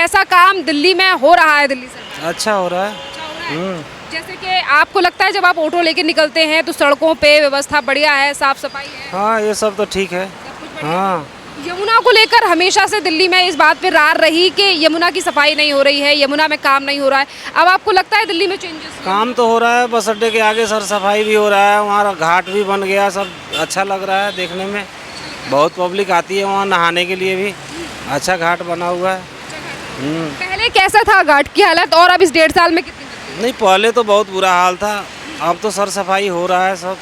कैसा काम दिल्ली में हो रहा है दिल्ली से? अच्छा हो रहा है। जैसे कि आपको लगता है जब आप ऑटो लेके निकलते हैं तो सड़कों पे व्यवस्था बढ़िया है, साफ सफाई है? हाँ ये सब तो ठीक है। हाँ यमुना को लेकर हमेशा से दिल्ली में इस बात पे रार रही कि यमुना की सफाई नहीं हो रही है, यमुना में काम नहीं हो रहा है। अब आपको लगता है दिल्ली में चेंजेस? काम तो हो रहा है, बस अड्डे के आगे सर सफाई भी हो रहा है, वहाँ घाट भी बन गया, सब अच्छा लग रहा है देखने में। बहुत पब्लिक आती है वहाँ नहाने के लिए भी, अच्छा घाट बना हुआ है। पहले कैसा था घाट की हालत और अब इस 1.5 साल में कितनी? नहीं पहले तो बहुत बुरा हाल था, अब तो सर सफाई हो रहा है सब।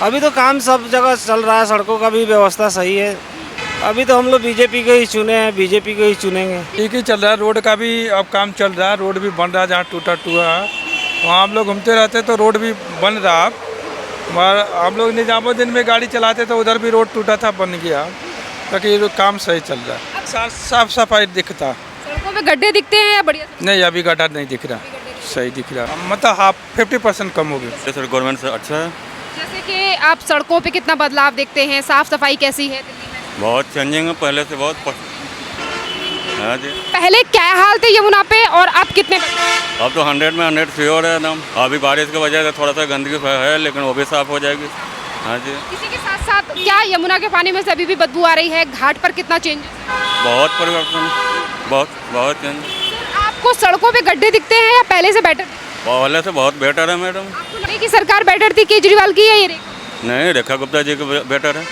अभी तो काम सब जगह चल रहा है, सड़कों का भी व्यवस्था सही है। अभी तो हम लोग बीजेपी को ही चुने हैं, बीजेपी को ही चुनेंगे। ठीक ही चल रहा है, रोड का भी अब काम चल रहा है, रोड भी बन रहा है, जहाँ टूटा है वहाँ हम लोग घूमते रहते तो रोड भी बन रहा है। हम लोग निजामुद्दीन में गाड़ी चलाते तो उधर भी रोड टूटा था, बन गया, ताकि काम सही चल रहा है, साफ सफाई दिखता। सड़कों में गड्ढे दिखते हैं या बढ़िया? नहीं अभी गड्ढा नहीं दिख रहा, सही दिख रहा, मतलब 50% कम हो गया। सर गवर्नमेंट से अच्छा है। जैसे कि आप सड़कों पे कितना बदलाव देखते हैं, साफ सफाई कैसी है दिल्ली में? बहुत चेंजिंग है, पहले से बहुत। हाँ जी। पहले क्या हाल थे यमुना पे और अब कितने? अब तो 100 में 100 श्योर है एकदम। अभी बारिश की वजह से थोड़ा सा गंदगी है, लेकिन वो भी साफ हो जाएगी। हाँ जी। इसी के साथ साथ क्या यमुना के पानी में से अभी भी बदबू आ रही है? घाट पर कितना चेंज? बहुत परिवर्तन, बहुत चेंज। आपको सड़कों पे गड्ढे दिखते हैं या पहले से बेटर? पहले से बहुत बेटर है मैडम। आपको लगे कि सरकार बेटर थी केजरीवाल की या ये रेखा? नहीं, रेखा गुप्ता जी का बेटर है।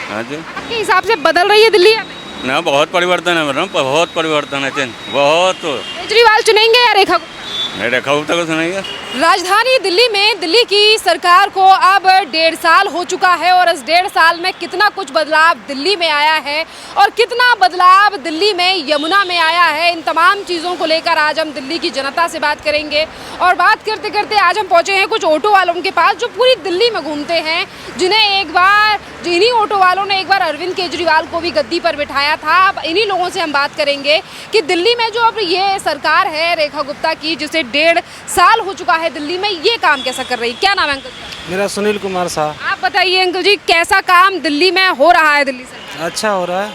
हाँ जी। आपके हिसाब से बदल रही है दिल्ली या नहीं? ना बहुत परिवर्तन है मैडम, बहुत परिवर्तन है, चेंज बहुत। केजरीवाल चुनेंगे या रेखा गुप्ता? नहीं, रेखा गुप्ता को सुनाइए। राजधानी दिल्ली में दिल्ली की सरकार को अब 1.5 साल हो चुका है और इस 1.5 साल में कितना कुछ बदलाव दिल्ली में आया है और कितना बदलाव दिल्ली में यमुना में आया है, इन तमाम चीज़ों को लेकर आज हम दिल्ली की जनता से बात करेंगे। और बात करते करते आज हम पहुंचे हैं कुछ ऑटो वालों के पास जो पूरी दिल्ली में घूमते हैं, जिन्हीं ऑटो वालों ने एक बार अरविंद केजरीवाल को भी गद्दी पर बिठाया था। अब इन्हीं लोगों से हम बात करेंगे कि दिल्ली में जो अब ये सरकार है रेखा गुप्ता की, जिसे 1.5 साल हो चुका है दिल्ली में, ये काम कैसा कर रही है? क्या नाम है अंकल? मेरा सुनील कुमार साहब। आप बताइए अंकल जी, कैसा काम दिल्ली में हो रहा है दिल्ली से? अच्छा हो रहा है।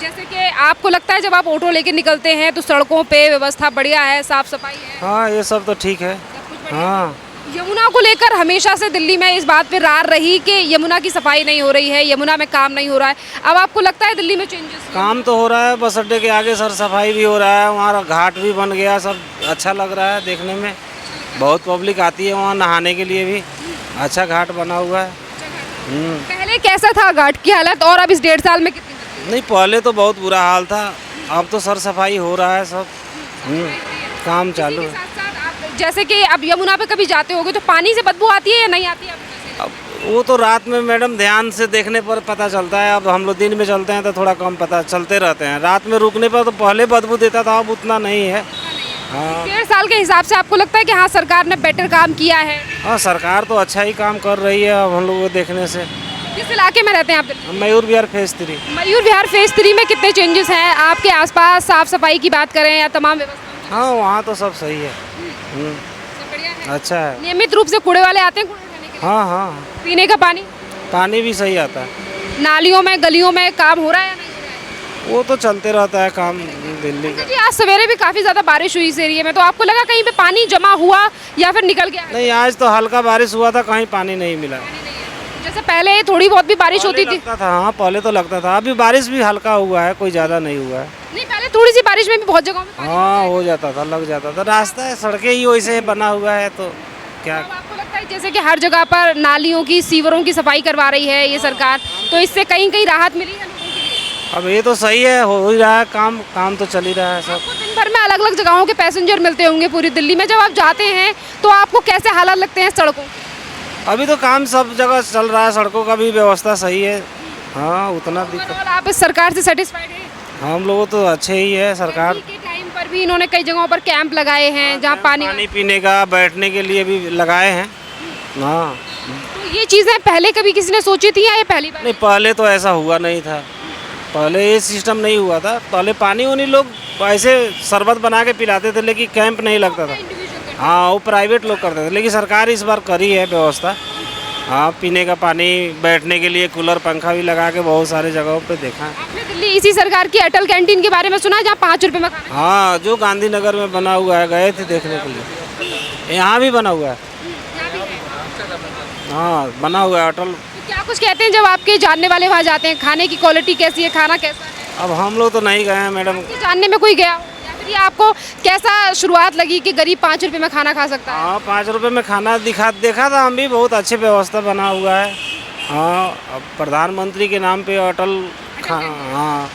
जैसे कि आपको लगता है जब आप ऑटो लेके निकलते हैं तो सड़कों पे व्यवस्था बढ़िया है, साफ सफाई है? हाँ ये सब तो ठीक है। हाँ यमुना को लेकर हमेशा से दिल्ली में इस बात पे रार रही कि यमुना की सफाई नहीं हो रही है, यमुना में काम नहीं हो रहा है। अब आपको लगता है दिल्ली में चेंजेस? काम तो हो रहा है, बस अड्डे के आगे सर सफाई भी हो रहा है, वहाँ घाट भी बन गया, सब अच्छा लग रहा है देखने में। बहुत पब्लिक आती है वहाँ नहाने के लिए भी, अच्छा घाट बना हुआ है। पहले कैसा था घाट की हालत और अब इस 1.5 साल में कितनी? नहीं पहले तो बहुत बुरा हाल था, अब तो सर सफाई हो रहा है सब। काम चालू है। जैसे कि अब यमुना पे कभी जाते होगे तो पानी से बदबू आती है या नहीं आती है? अब वो तो रात में मैडम ध्यान से देखने पर पता चलता है, अब हम लोग दिन में चलते हैं तो थोड़ा कम पता चलते रहते हैं, रात में रुकने पर तो पहले बदबू देता था, अब उतना नहीं है। हाँ 1.5 साल के हिसाब से आपको लगता है कि हाँ सरकार ने बेटर काम किया है? हाँ सरकार तो अच्छा ही काम कर रही है अब हम लोग को देखने से। किस इलाके में रहते हैं आप दिल्ली? मयूर विहार फेज 3। मयूर विहार फेज 3 में कितने चेंजेस हैं आपके आसपास? साफ सफाई की बात करें या तमाम व्यवस्था? हाँ वहाँ तो सब सही है। अच्छा है। नियमित रूप से कूड़े वाले आते हैं कूड़े उठाने के लिए? हाँ हाँ पीने का पानी भी सही आता है। नालियों में गलियों में काम हो रहा है या नहीं हो रहा है? वो तो चलते रहता है काम दिल्ली का। जी आज सवेरे भी काफी ज्यादा बारिश हुई इस एरिया में, तो आपको लगा कहीं पे पानी जमा हुआ या फिर निकल गया? नहीं आज तो हल्का बारिश हुआ था, कहीं पानी नहीं मिला। जैसे पहले थोड़ी बहुत भी बारिश होती थी? लगता था, हाँ पहले तो लगता था, अभी बारिश भी हल्का हुआ है, कोई ज़्यादा नहीं हुआ है। नहीं पहले थोड़ी सी बारिश में भी बहुत जगहों में हाँ हो जाता था, लग जाता था, रास्ता है, सड़कें ही वैसे बना हुआ है तो क्या। अब आपको लगता है जैसे कि हर जगह पर नालियों की सीवरों की सफाई करवा रही है ये सरकार, तो इससे कहीं कहीं राहत मिली है लोगों के लिए? अब ये तो सही है, हो ही रहा है काम तो चल ही रहा है सब। आपको दिन भर में अलग अलग जगहों के पैसेंजर मिलते होंगे पूरी दिल्ली में, जब आप जाते हैं तो आपको कैसे हालात लगते हैं सड़कों? अभी तो काम सब जगह चल रहा है, सड़कों का भी व्यवस्था सही है। हाँ उतना दिक्कत। ओवरऑल आप इस सरकार से सेटिस्फाइड हैं? हम लोगों तो अच्छे ही है सरकार। के टाइम पर भी इन्होंने कई जगहों पर कैंप लगाए हैं जहाँ पानी पीने का, बैठने के लिए भी लगाए हैं। हाँ तो ये चीज़ें पहले कभी किसी ने सोची थी या ये पहली बार? नहीं पहले तो ऐसा हुआ नहीं था, पहले ये सिस्टम नहीं हुआ था। पहले पानी उन्हीं लोग ऐसे शरबत बना के पिलाते थे, लेकिन कैंप नहीं लगता था। हाँ वो प्राइवेट लोग करते थे, लेकिन सरकार इस बार करी है व्यवस्था। हाँ पीने का पानी, बैठने के लिए कूलर पंखा भी लगा के बहुत सारे जगहों पे देखा है। आपने दिल्ली इसी सरकार की अटल कैंटीन के बारे में सुना है, जहाँ 5 रुपए में खाना? हाँ, जो गांधीनगर में बना हुआ है, गए थे देखने के लिए। यहाँ भी बना हुआ है। हाँ, बना हुआ है अटल। तो क्या कुछ कहते हैं जब आपके जानने वाले वहाँ जाते हैं, खाने की क्वालिटी कैसी है, खाना कैसा है? अब हम लोग तो नहीं गए हैं मैडम। आपके जानने में कोई गया हो? या फिर ये आपको कैसा शुरुआत लगी कि गरीब 5 रुपए में खाना खा सकता है? हाँ, 5 रुपए में खाना देखा था हम भी, बहुत अच्छी व्यवस्था बना हुआ है। हाँ, अब प्रधानमंत्री के नाम पे अटल हाँ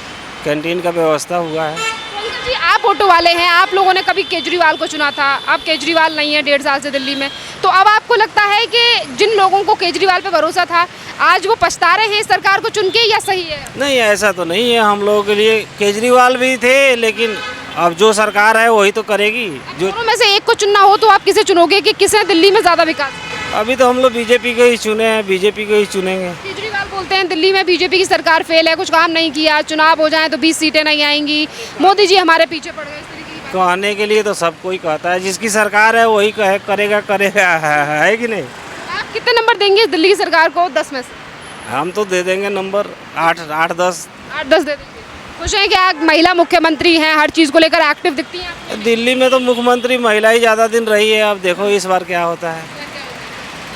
कैंटीन का व्यवस्था हुआ है। पंकज जी, आप ऑटो वाले हैं, आप लोगों ने कभी केजरीवाल को चुना था, अब केजरीवाल नहीं है 1.5 साल से दिल्ली में, तो अब आपको लगता है कि जिन लोगों को केजरीवाल पे भरोसा था, आज वो पछता रहे हैं इस सरकार को चुन के, या सही है? नहीं, ऐसा तो नहीं है। हम लोगों के लिए केजरीवाल भी थे, लेकिन अब जो सरकार है वही तो करेगी। जो दोनों में से एक को चुनना हो तो आप किसे चुनोगे कि किसने दिल्ली में ज़्यादा विकास? अभी तो हम लोग बीजेपी को ही चुने हैं, बीजेपी को ही चुनेंगे। केजरीवाल बोलते हैं दिल्ली में बीजेपी की सरकार फेल है, कुछ काम नहीं किया, चुनाव हो जाए तो 20 सीटें नहीं आएंगी, मोदी जी हमारे पीछे पड़ गए, इस तरीके की बात। कहने के लिए तो सब कोई कहता है, जिसकी सरकार है वही करेगा है कि नहीं? आप कितने नंबर देंगे इस दिल्ली की सरकार को 10 में से? हम तो दे देंगे नंबर 8, 10। 8-10 दे देंगे। खुश हैं कि आप महिला मुख्यमंत्री हैं, हर चीज़ को लेकर एक्टिव दिखती हैं आप? दिल्ली में तो मुख्यमंत्री महिला ही ज़्यादा दिन रही है। अब देखो इस बार क्या होता है।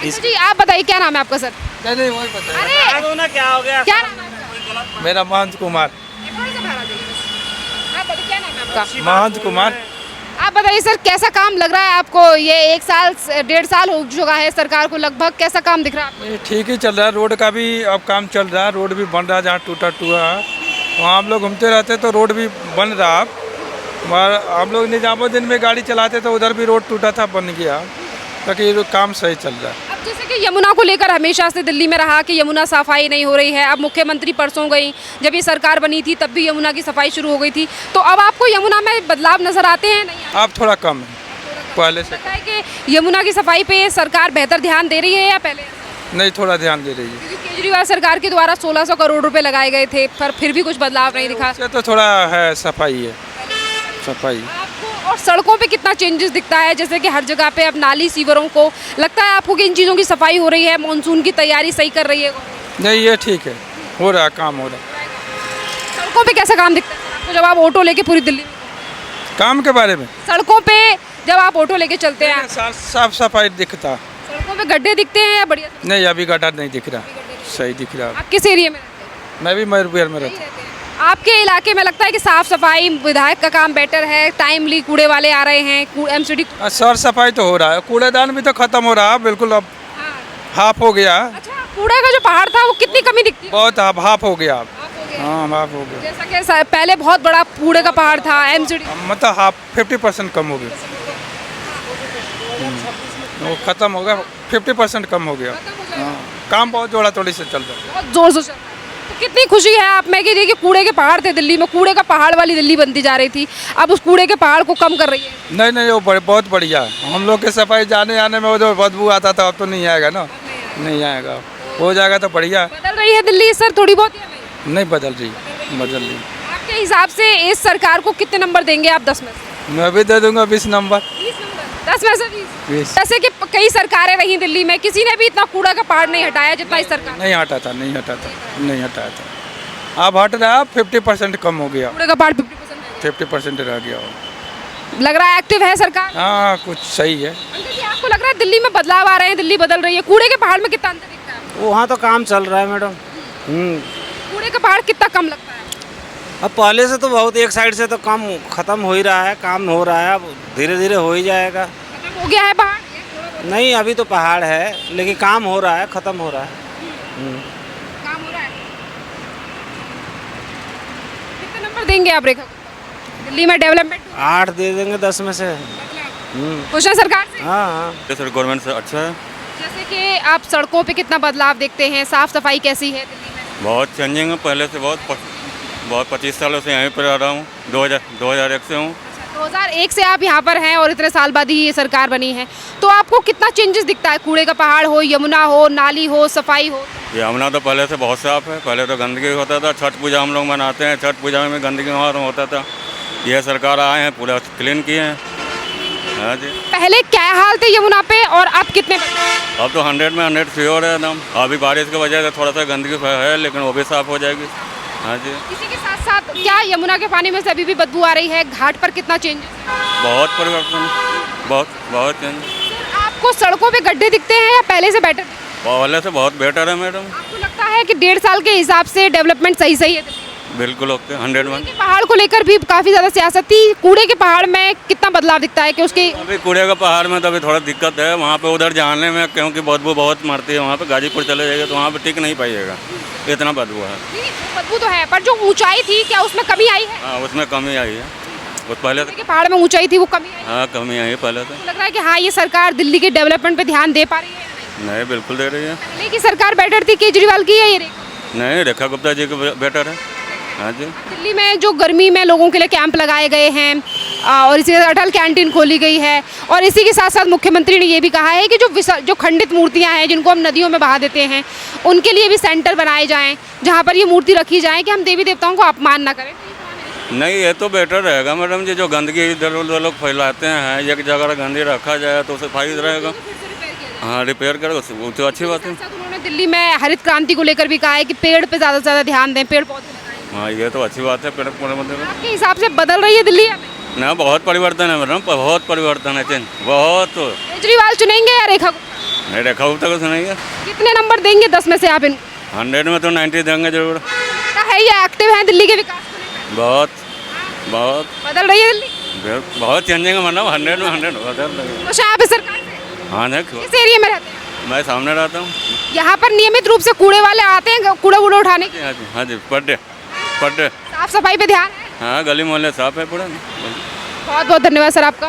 जी आप बताइए, क्या नाम है आपका सर? नहीं वही पता अरे क्या हो गया? क्या नाम है आपका? मेरा महंत कुमार। आप बताइए, क्या नाम है आपका? महंत कुमार। आप बताइए सर, कैसा काम लग रहा है आपको? ये 1 साल 1.5 साल हो चुका है सरकार को लगभग, कैसा काम दिख रहा है आपको? ये ठीक ही चल रहा है, रोड का भी अब काम चल रहा है, रोड भी बन रहा है, जहाँ टूटा है वहाँ हम लोग घूमते रहते तो रोड भी बन रहा है। मगर हम लोग निजामुद्दीन में गाड़ी चलाते तो उधर भी रोड टूटा था, बन गया, ताकि काम सही चल रहा है। अब जैसे कि यमुना को लेकर हमेशा से दिल्ली में रहा कि यमुना सफाई नहीं हो रही है, अब मुख्यमंत्री परसों गई, जब ये सरकार बनी थी तब भी यमुना की सफाई शुरू हो गई थी, तो अब आपको यमुना में बदलाव नजर आते हैं? नहीं अब थोड़ा कम है पहले से। लगता है कि यमुना की सफाई पे सरकार बेहतर ध्यान दे रही है या पहले? नहीं, थोड़ा ध्यान दे रही है। क्योंकि केजरीवाल सरकार के द्वारा 1600 करोड़ रुपए लगाए गए थे, पर फिर भी कुछ बदलाव नहीं दिखा। उससे तो थोड़ा है, सफाई है, सफाई। आपको और सड़कों पे कितना चेंजेस दिखता है? जैसे कि हर जगह पे अब नाली सीवरों को लगता है आपको कि इन चीज़ों की सफाई हो रही है, मानसून की तैयारी सही कर रही है? नहीं, ये ठीक है, हो रहा है, काम हो रहा है। सड़कों पे कैसा काम दिखता है आपको जब आप ऑटो लेके पूरी दिल्ली में? काम के बारे में सड़कों पे जब आप ऑटो लेके चलते हैं, साफ सफाई दिखता। सड़कों पे गड्ढे दिखते हैं या बढ़िया? नहीं, अभी गड्ढा नहीं दिख रहा, सही दिख रहा। आप किस एरिया में रहते हैं? मैं भी मयूरविहार में रहता हूँ। आपके इलाके में लगता है कि साफ सफाई विधायक का काम बेटर है, टाइमली कूड़े वाले आ रहे हैं, एमसीडी? सर सफाई तो हो रहा है, कूड़ेदान भी तो खत्म हो रहा है बिल्कुल, अब हाफ हो गया। अच्छा, कूड़े का जो पहाड़ था वो कितनी कमी दिखती है? बहुत हाफ हो गया अब। हाँ, हाफ हो गया। जैसा कि पहले बहुत बड़ा कूड़े का पहाड़ था, एमसीडी मतलब हाफ 50% कम हो गया। वो खत्म हो गया, 50% कम हो गया। हाँ, काम बहुत जोड़ा तोड़ी से चल रहा है, बहुत जोर से चल रहा है। तो कितनी खुशी है आप में कि देखिए कूड़े के पहाड़ थे दिल्ली में, कूड़े का पहाड़ वाली दिल्ली बनती जा रही थी, अब उस कूड़े के पहाड़ को कम कर रही है? नहीं, वो बहुत बढ़िया है। हम लोग के सफाई जाने आने में वो जो बदबू आता था, अब तो नहीं आएगा ना, नहीं आएगा, हो जाएगा तो बढ़िया। बदल रही है दिल्ली सर थोड़ी बहुत या नहीं? नहीं बदल रही, बदल रही। आपके हिसाब से इस सरकार को कितने नंबर देंगे आप 10 में से? मैं भी दे दूंगा 20 नंबर। 10 में से 20? जैसे कि कई सरकारें रही दिल्ली में, किसी ने भी इतना कूड़ा का पहाड़ नहीं हटाया जितना इस सरकार ने। नहीं हटाया था। अब हट रहा है, 50% कम हो गया, कूड़े का पहाड़ 50% 50% रह गया। लग रहा है एक्टिव है सरकार? हाँ, कुछ सही है। अंकल जी, आपको लग रहा है दिल्ली में बदलाव आ रहे हैं, दिल्ली बदल रही है, कूड़े के पहाड़ में कितना अंतर दिखता है? वहाँ तो काम चल रहा है मैडम। कूड़े का पहाड़ कितना कम लगता है? अब पहले से तो बहुत, एक साइड से तो काम खत्म हो ही रहा है, काम हो रहा है, अब धीरे धीरे हो ही जाएगा। खत्म हो गया है पहाड़? नहीं, अभी तो पहाड़ है, लेकिन काम हो रहा है, खत्म हो रहा है। काम हो रहा है। कितने नंबर देंगे आप रेखा को? दिल्ली में डेवलपमेंट 8 दे देंगे 10 में से। खुश है सरकार से? हाँ, सर गवर्नमेंट से अच्छा है, जैसे कि आप सड़कों पे कितना बदलाव देखते हैं, साफ सफाई कैसी है दिल्ली में? बहुत चेंजिंग है पहले से, बहुत 25 सालों से यहीं पर रह रहा हूँ, 2001 से हूँ। 2001 से आप यहाँ पर हैं और इतने साल बाद ही ये सरकार बनी है, तो आपको कितना चेंजेस दिखता है? कूड़े का पहाड़ हो, यमुना हो, नाली हो, सफाई हो? यमुना तो पहले से बहुत साफ है, पहले तो गंदगी होता था, छठ पूजा हम लोग मनाते हैं, छठ पूजा में गंदगी वहाँ होता था, यह सरकार आए हैं, पूरा क्लीन किए हैं। हाँ जी। पहले क्या हाल थे यमुना पे और अब कितने? अब तो 100 में 100 श्योर है एकदम। अभी बारिश की वजह से थोड़ा सा गंदगी है, लेकिन वो भी साफ हो जाएगी। हाँ जी। इसी के साथ साथ क्या यमुना के पानी में से अभी भी बदबू आ रही है? घाट पर कितना चेंज है? बहुत परिवर्तन है, बहुत बहुत चेंज। आपको सड़कों पे गड्ढे दिखते हैं या पहले से बेटर? पहले से बहुत बेटर है मैडम। आपको लगता है कि 1.5 साल के हिसाब से डेवलपमेंट सही सही है? बिल्कुल ओके 101। पहाड़ को लेकर भी काफी ज्यादा सियासत थी। कूड़े के पहाड़ में कितना बदलाव दिखता है कि उसके अभी कूड़े का पहाड़ में तो अभी थोड़ा दिक्कत है वहाँ पे, उधर जाने में, क्योंकि बदबू बहुत मारती है। वहाँ पे गाजीपुर चले जाएगा तो वहाँ पे टिक नहीं पाइएगा, इतना बदबू है। बदबू तो है, पर जो ऊंचाई थी क्या उसमें कमी आई है? हाँ उसमें कमी आई है, उस पहले के पहाड़ में ऊंचाई थी वो कमी आई है? हाँ कमी आई है पहले से। लग रहा है कि हाँ ये सरकार दिल्ली के डेवलपमेंट पे ध्यान दे पा रही है? नहीं बिल्कुल दे रही है। पहले की सरकार बेटर थी केजरीवाल की या ये रेखा? नहीं रेखा गुप्ता जी का बेटर है। हाँ जी। दिल्ली में जो गर्मी में लोगों के लिए कैंप लगाए गए हैं और इसी के साथ अटल कैंटीन खोली गई है, और इसी के साथ साथ मुख्यमंत्री ने ये भी कहा है कि जो खंडित मूर्तियां हैं जिनको हम नदियों में बहा देते हैं उनके लिए भी सेंटर बनाए जाएं जहां पर ये मूर्ति रखी जाए कि हम देवी देवताओं को अपमान ना करें। नहीं ये तो बेटर रहेगा मैडम जी, जो गंदगी इधर उधर लोग फैलाते हैं, एक जगह गंदगी रखा जाए तो सफाई रहेगा। हाँ रिपेयर करो वो तो अच्छी बात है। उन्होंने दिल्ली में हरित क्रांति को लेकर भी कहा है कि पेड़ पे ज़्यादा से ज़्यादा ध्यान दें, पेड़ पौधे लगाएं। हाँ ये तो अच्छी बात है। पेड़ पौधे मतलब आपके हिसाब से बदल रही है दिल्ली? ना बहुत परिवर्तन है मैडम, बहुत परिवर्तन है, चेंज बहुत। केजरीवाल चुनेंगे या रेखा गुप्ता? नहीं रेखा गुप्ता को सुनाइए। कितने नंबर देंगे 10 में से आप इनको? 100 में तो 90 देंगे जरूर। क्या है ये एक्टिव है दिल्ली के विकास को लेकर? बहुत बहुत बदल रही है दिल्ली? बहुत चेंजिंग है मैडम, 100 में 100 बदल रही है। खुश हैं आप इस सरकार से? हाँ नहीं किस एरिया में रहते हैं? मैं सामने रहता हूँ। यहाँ पर नियमित रूप से कूड़े वाले आते हैं कूड़ा वूड़ा उठाने के? हाँ जी पर डे। साफ सफाई पे ध्यान है? हाँ गली मोहल्ले साफ है पूरा। बहुत बहुत धन्यवाद सर आपका।